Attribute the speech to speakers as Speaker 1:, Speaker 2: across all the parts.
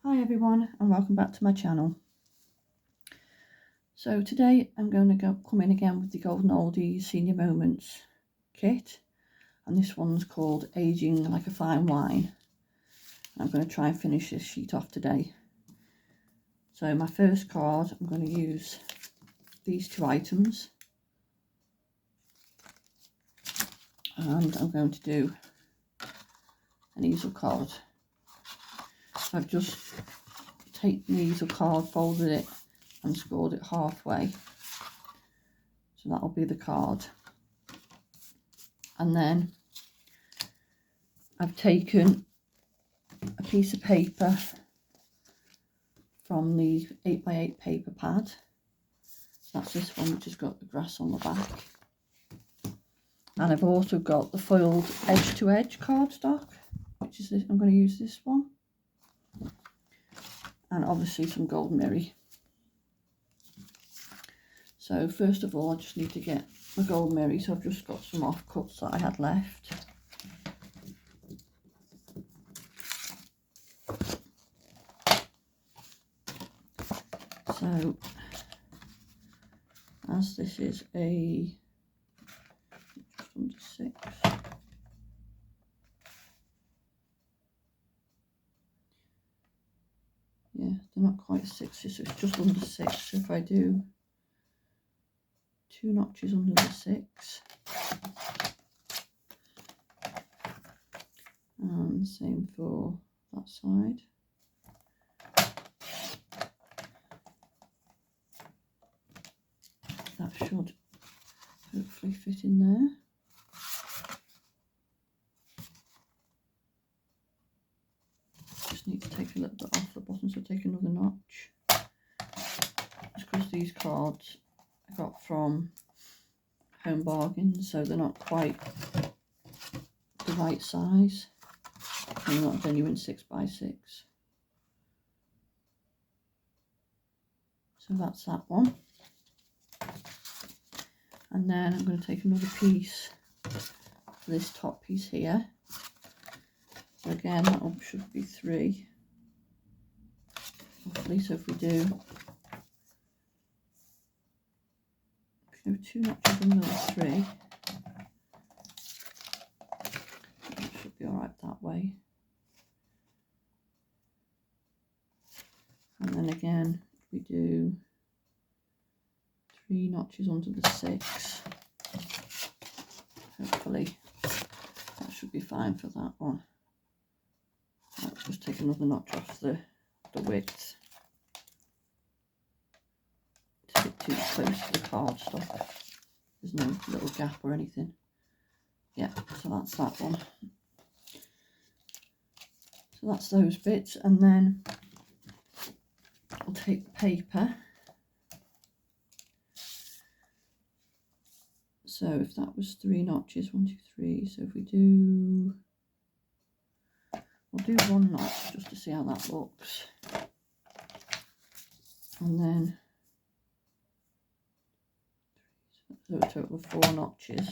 Speaker 1: Hi everyone and welcome back to my channel. So today I'm going to come in again with the Golden Oldies Senior Moments kit, and this one's called Aging Like a Fine Wine. I'm going to try and finish this sheet off today. So my first card, I'm going to use these two items, and I'm going to do an easel card. I've just taken the easel card, folded it and scored it halfway, so that'll be the card. And then I've taken a piece of paper from the 8x8 paper pad. That's this one, which has got the grass on the back. And I've also got the foiled edge-to-edge cardstock, which is this. I'm going to use this one. And obviously some gold mirri. So first of all, I just need to get my gold mirri. So I've just got some offcuts that I had left. So as this is a just under 6. Yeah, they're not quite 6, so it's just under 6. So if I do 2 notches under the 6, and same for that side. That should hopefully fit in there. Just need to take a little bit off the bottom, so take another notch. Just because these cards I got from Home Bargains, so they're not quite the right size. They're not genuine 6x6. So that's that one. And then I'm going to take another piece for this top piece here. So again, that should be 3. Hopefully, so if we do 2 notches under the 3, that should be alright that way. And then again, if we do 3 notches under the 6, hopefully that should be fine for that one. Let's just take another notch off the width. It's a bit too close to the cardstock. There's no little gap or anything. Yeah, so that's that one. So that's those bits, and then I'll take the paper. So if that was 3 notches, 1, 2, 3. So if we do, we'll do 1 notch just to see how that looks, and then so a total of 4 notches.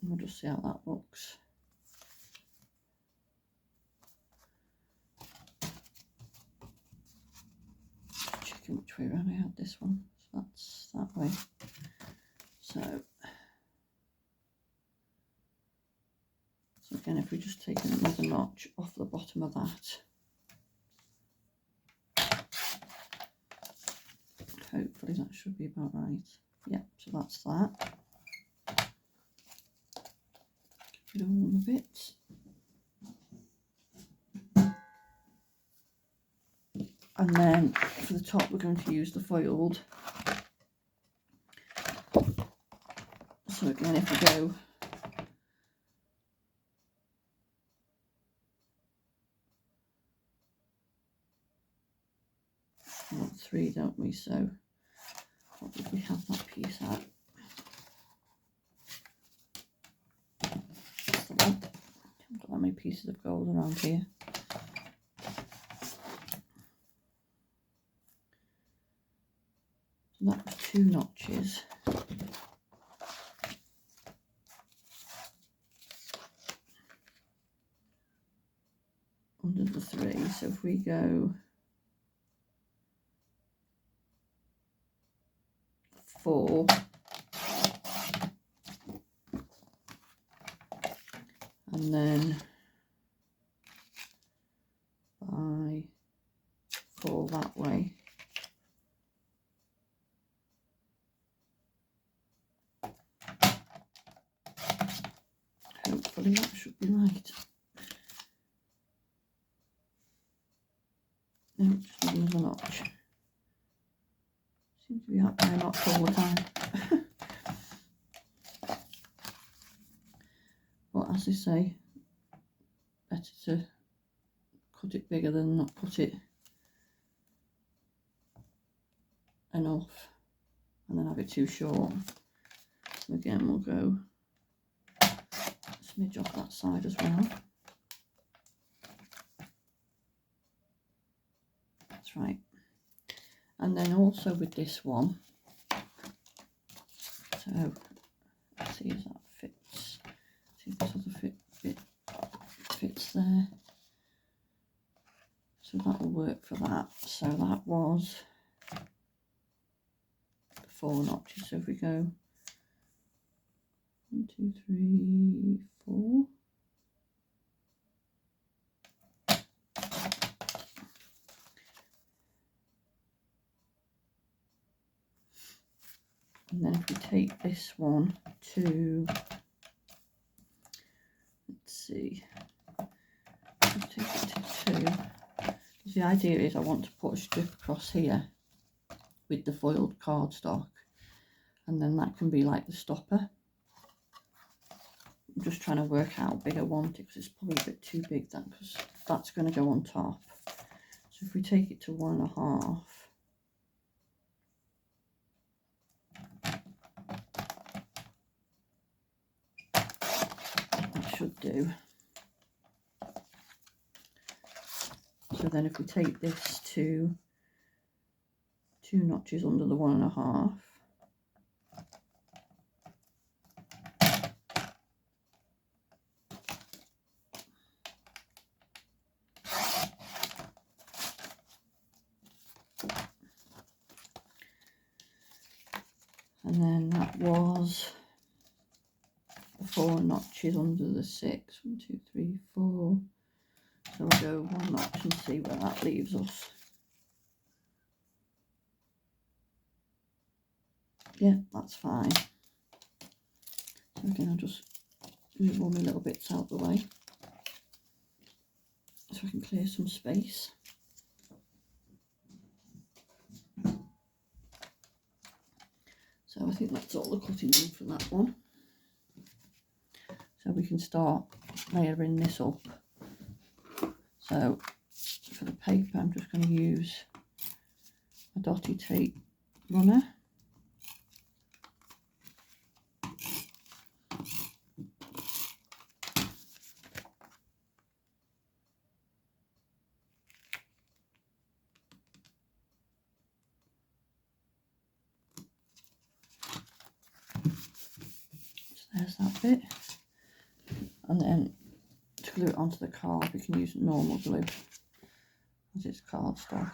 Speaker 1: And we'll just see how that looks. Just checking which way around I had this one. So that's that way. So again, if we just take another notch off the bottom of that, hopefully that should be about right. Yeah, so that's that. Get all the bits. And then for the top, we're going to use the foiled. So again, if we go 3, don't we? So what did we have that piece at? That's the one. I've got that many pieces of gold around here. So that was 2 notches. under the 3. So if we go 4, and then by 4 that way, hopefully that should be right. No, just another notch. Seems to be happening a notch all the time. But as they say, better to cut it bigger than not cut it enough and then have it too short. Again, we'll go a smidge off that side as well. That's right. And then also with this one, so let's see if that fits. See if this other bit fits there. So that will work for that. So that was 4 notches. So if we go 1, 2, 3, 4. And then if we take this one to, let's see, I'll take it to 2. Because the idea is I want to put a strip across here with the foiled cardstock, and then that can be like the stopper. I'm just trying to work out how big I want it, because it's probably a bit too big then, because that's going to go on top. So if we take it to 1.5, that should do. So then if we take this to 2 notches under the 1.5, and then that was 4 notches under the 6. 1, 2, 3, 4. So we'll go 1 notch and see where that leaves us. Yeah, that's fine. So again, I'll just move all my little bits out the way so I can clear some space. So I think that's all the cutting done for that one. So we can start layering this up. So for the paper, I'm just going to use a dotty tape runner. There's that bit, and then to glue it onto the card we can use normal glue as it's cardstock.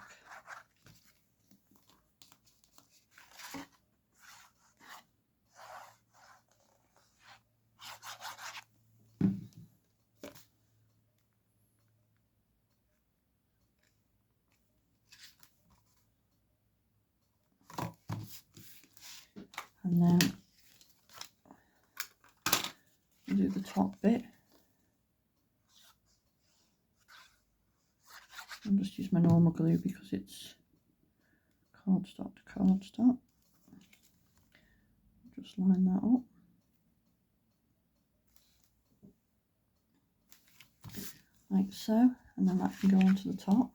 Speaker 1: And then we'll do the top bit. I'll just use my normal glue because it's cardstock to cardstock. Just line that up. Like so, and then that can go onto the top.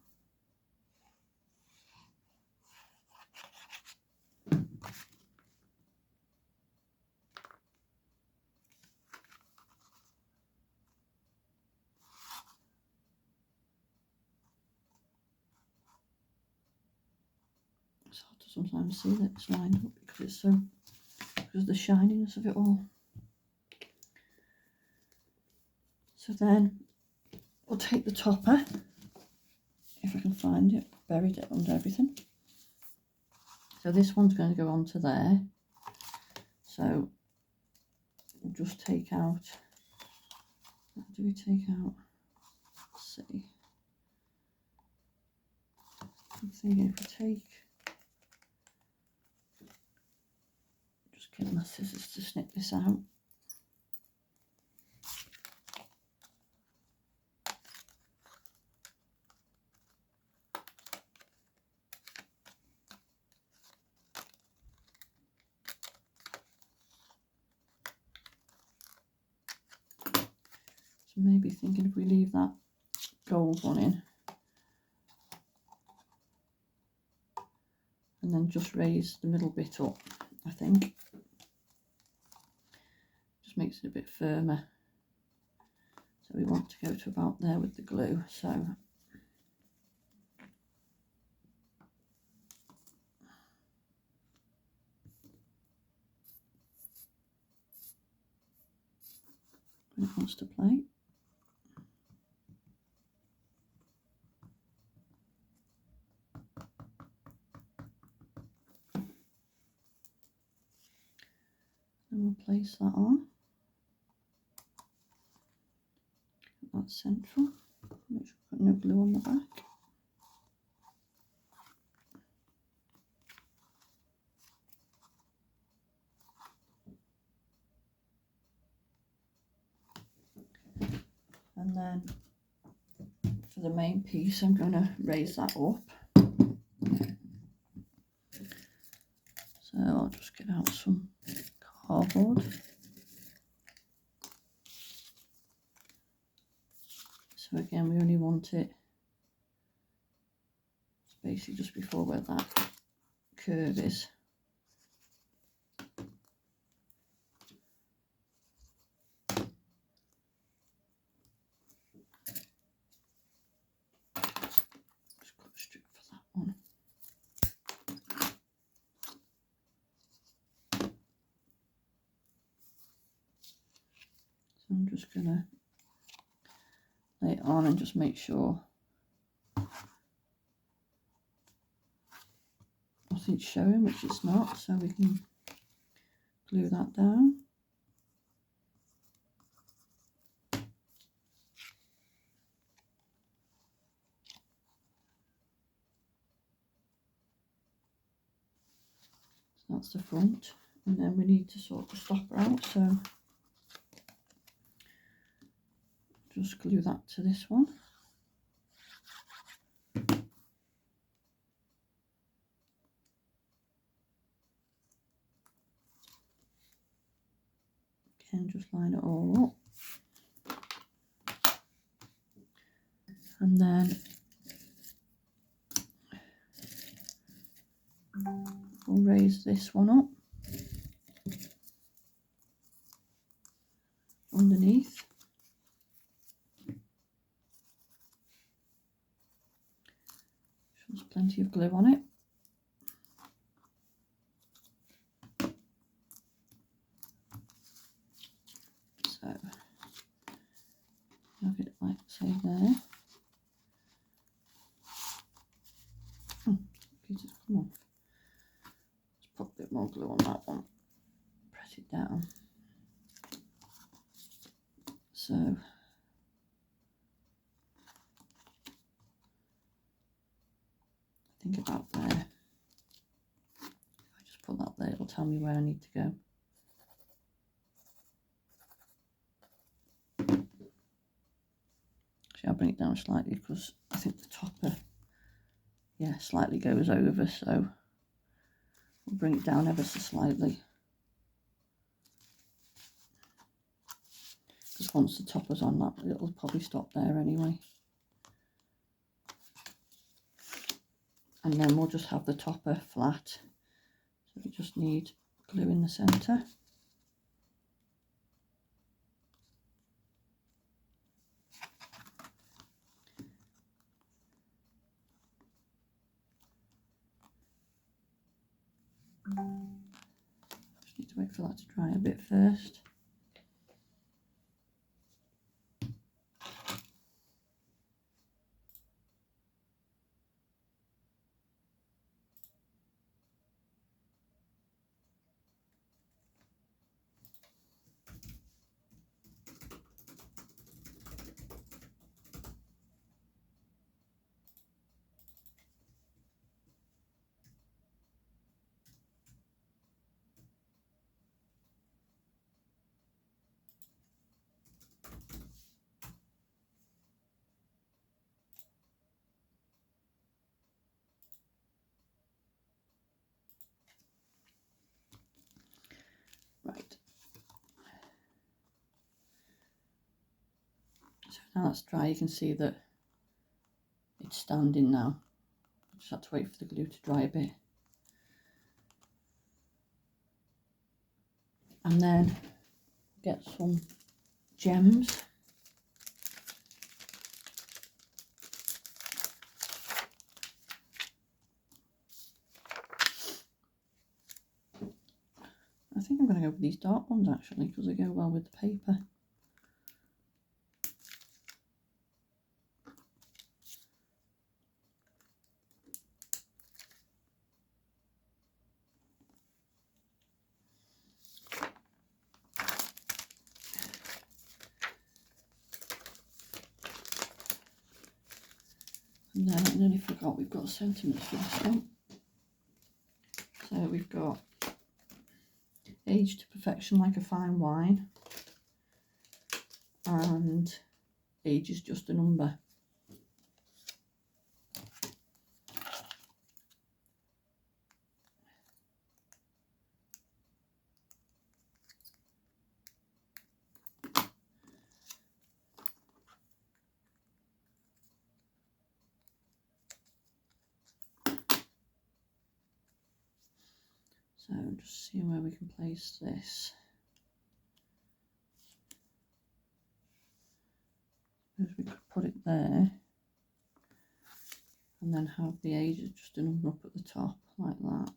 Speaker 1: It's hard to sometimes see that it's lined up because of the shininess of it all. So then we'll take the topper if I can find it, buried it under everything. So this one's going to go onto there. So we'll just take out, what do we take out? Let's see. I'm thinking if we take, just get my scissors to snip this out. So maybe thinking if we leave that gold one in, and then just raise the middle bit up, I think. Just makes it a bit firmer. So we want to go to about there with the glue. So when it wants to play. Then we'll place that on. That's central. Make sure I've got no glue on the back. And then for the main piece, I'm going to raise that up. So I'll just get out some cardboard. So again, we only want it basically just before where that curve is. Just cut a strip for that one. So I'm just going to lay it on and just make sure nothing's showing, which it's not, so we can glue that down. So that's the front, and then we need to sort the stopper out, so just glue that to this one. Again, just line it all up. And then we'll raise this one up underneath. There's plenty of glue on it. So have it like say there. Jesus, come on. Let's put a bit more glue on that one. Press it down. So I think about there. If I just put that there, it'll tell me where I need to go. Actually, I'll bring it down slightly because I think the topper, yeah, slightly goes over, so we'll bring it down ever so slightly. Because once the topper's on that, it'll probably stop there anyway. And then we'll just have the topper flat. So we just need glue in the centre. Just need to wait for that to dry a bit first. Now that's dry, you can see that it's standing now. I just had to wait for the glue to dry a bit. And then get some gems. I think I'm going to go with these dark ones actually, because they go well with the paper. And then I nearly forgot we've got sentiments for this one. So we've got aged to perfection like a fine wine, and age is just a number. So just seeing where we can place this. Suppose we could put it there and then have the age just a number up at the top like that.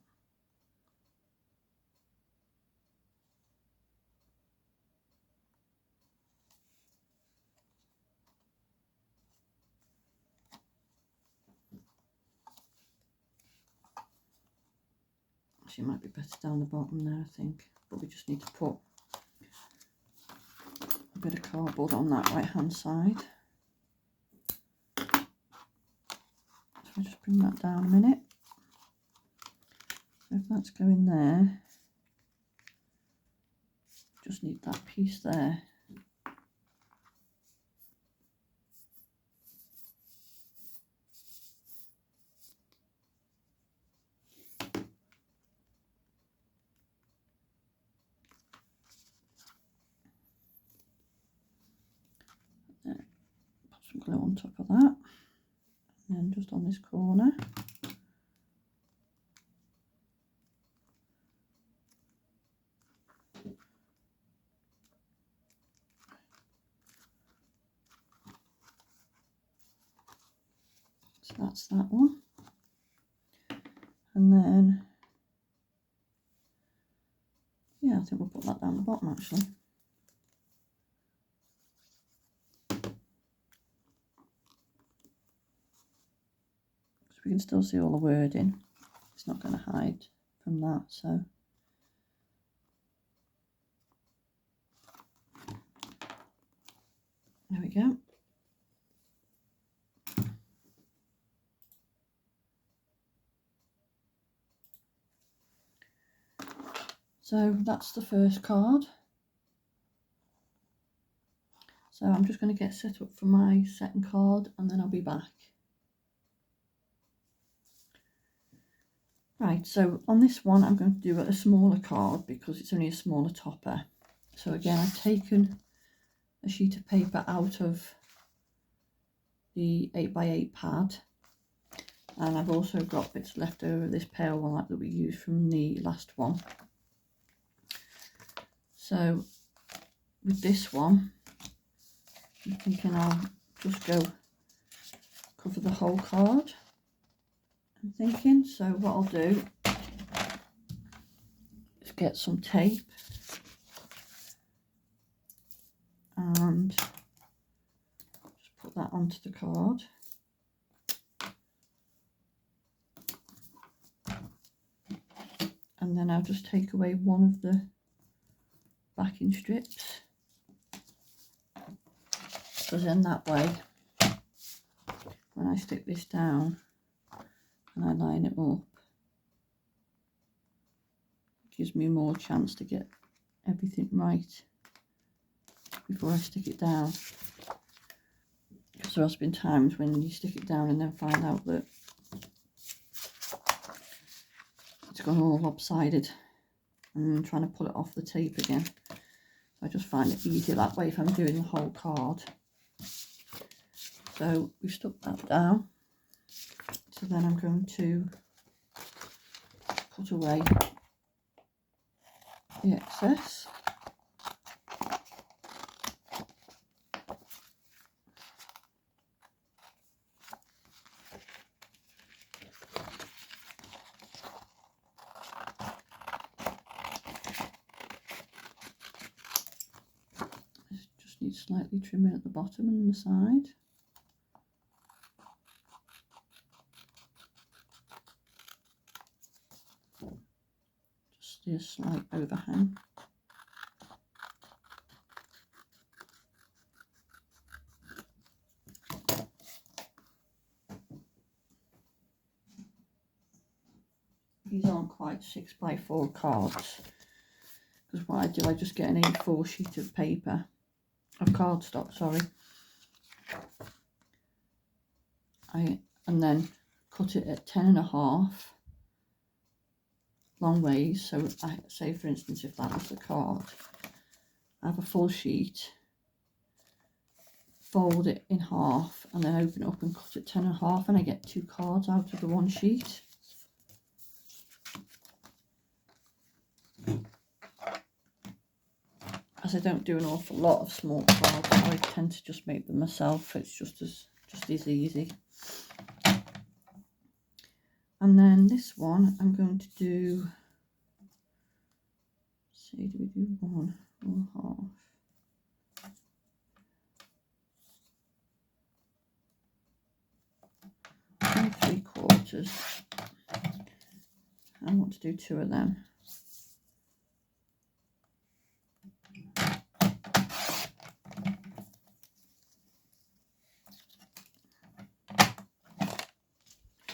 Speaker 1: Actually, it might be better down the bottom there, I think, but we just need to put a bit of cardboard on that right hand side. So I'll just bring that down a minute. So if that's going there, just need that piece there. There, put some glue on top of that, and then just on this corner. So that's that one. And then, yeah, I think we'll put that down the bottom actually. So we can still see all the wording. It's not going to hide from that, so. There we go. So that's the first card. So I'm just going to get set up for my second card and then I'll be back. Right, so on this one I'm going to do a smaller card because it's only a smaller topper. So again, I've taken a sheet of paper out of the 8x8 pad, and I've also got bits left over this pale one that we used from the last one. So with this one, I'm thinking I'll just go cover the whole card, I'm thinking. So what I'll do is get some tape and just put that onto the card. And then I'll just take away one of the backing strips, because then that way when I stick this down and I line it up, it gives me more chance to get everything right before I stick it down. Because there has been times when you stick it down and then find out that it's gone all lopsided and trying to pull it off the tape again. So I just find it easier that way if I'm doing the whole card. So we stuck that down. So then I'm going to put away the excess. Just need slightly trimming at the bottom and the side. Just a slight overhang. These aren't quite 6x4 cards, because what I do, I just get an A4 sheet of paper, of cardstock, sorry. And then cut it at 10.5 long ways. So I say, for instance, if that was the card, I have a full sheet, fold it in half, and then open it up and cut it 10.5, and I get 2 cards out of the one sheet. As I don't do an awful lot of small cards, I tend to just make them myself. It's just as easy. And then this one, I'm going to do. Say, do we do 1.5? 3/4. I want to do 2 of them.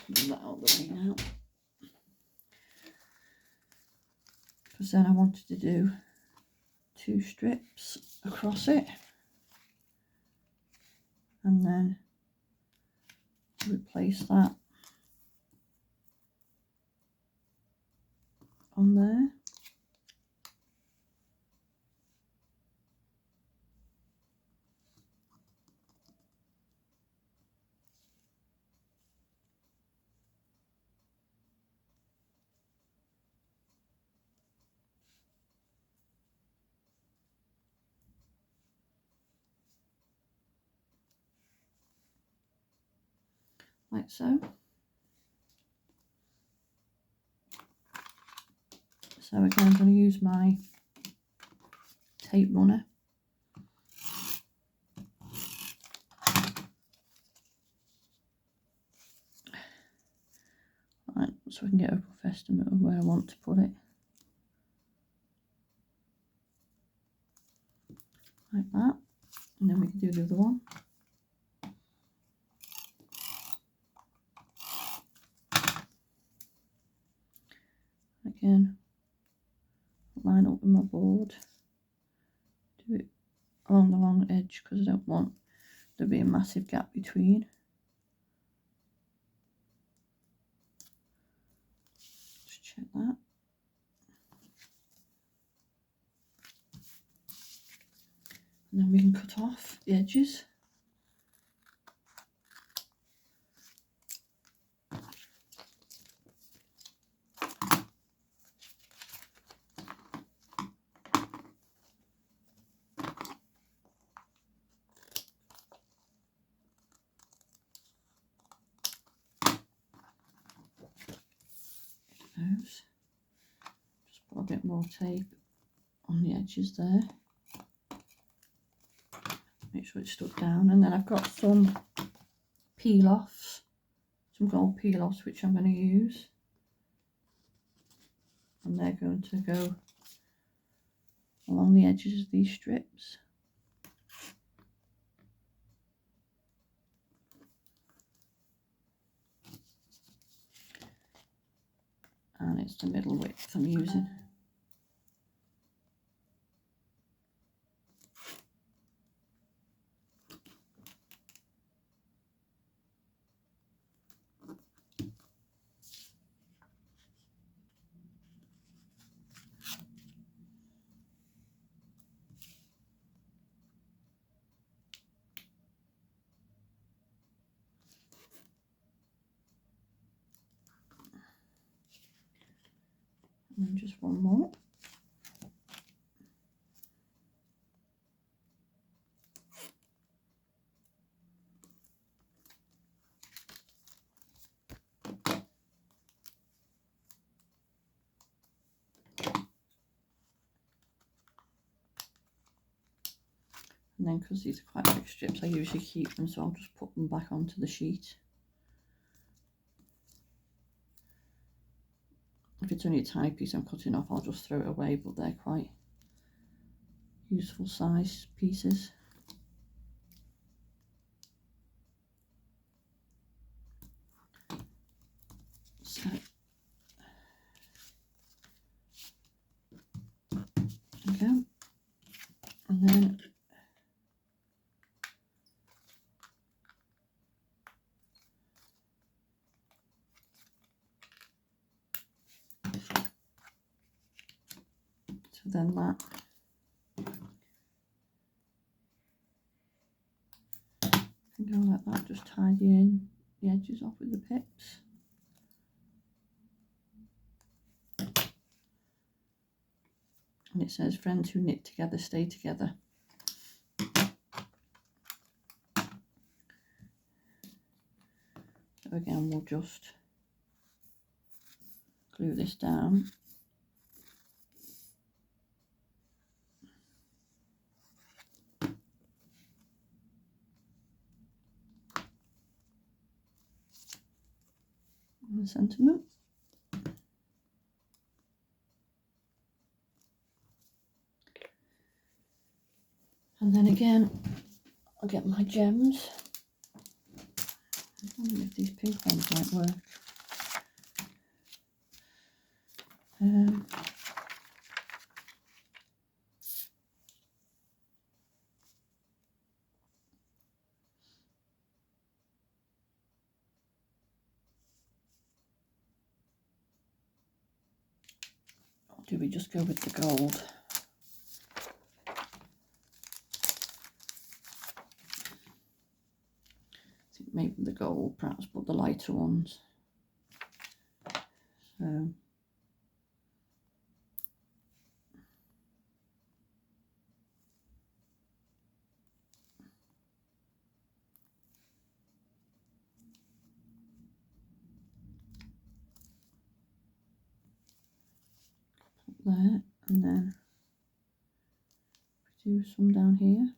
Speaker 1: Move that out of the way now. Because then I wanted to do 2 strips across it. And then replace that on there. Like so. So again, I'm going to use my tape runner. Right, so I can get a rough estimate of where I want to put it. Like that. And then we can do the other one. Again, line up with my board. Do it along the long edge because I don't want there to be a massive gap between. Just check that. And then we can cut off the edges. Just put a bit more tape on the edges there. Make sure it's stuck down. And then I've got some peel-offs, some gold peel-offs, which I'm going to use. And they're going to go along the edges of these strips. And it's the middle width I'm using. And just one more. And then, because these are quite big strips, I usually keep them, so I'll just put them back onto the sheet. If it's only a tiny piece I'm cutting off, I'll just throw it away, but they're quite useful size pieces. So, okay, and then that can go like that, just tidying the edges off with the pips. And it says, friends who knit together stay together. So again, we'll just glue this down. On the sentiment. And then again, I'll get my gems. I wonder if these pink ones might work. Or do we just go with the gold? I think maybe the gold, perhaps, but the lighter ones. So there, and then do some down here.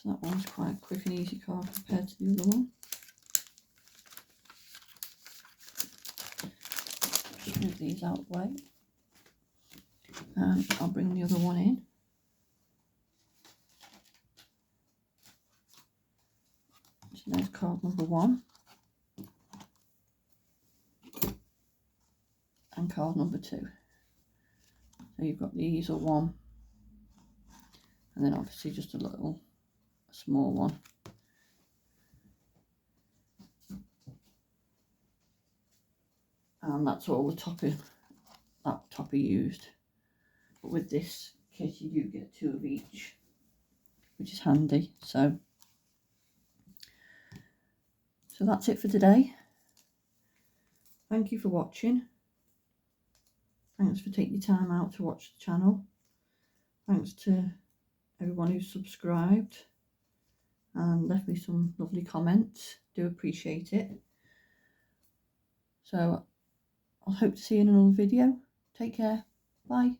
Speaker 1: So that one's quite a quick and easy card compared to the other one. Just move these out of the way. And I'll bring the other one in. So there's card number 1. And card number 2. So you've got the easel one. And then obviously just a small one. And that's all the topper used. But with this kit you do get 2 of each, which is handy. So that's it for today. Thank you for watching. Thanks for taking your time out to watch the channel. Thanks to everyone who's subscribed and left me some lovely comments. Do appreciate it. So I'll hope to see you in another video. Take care. Bye.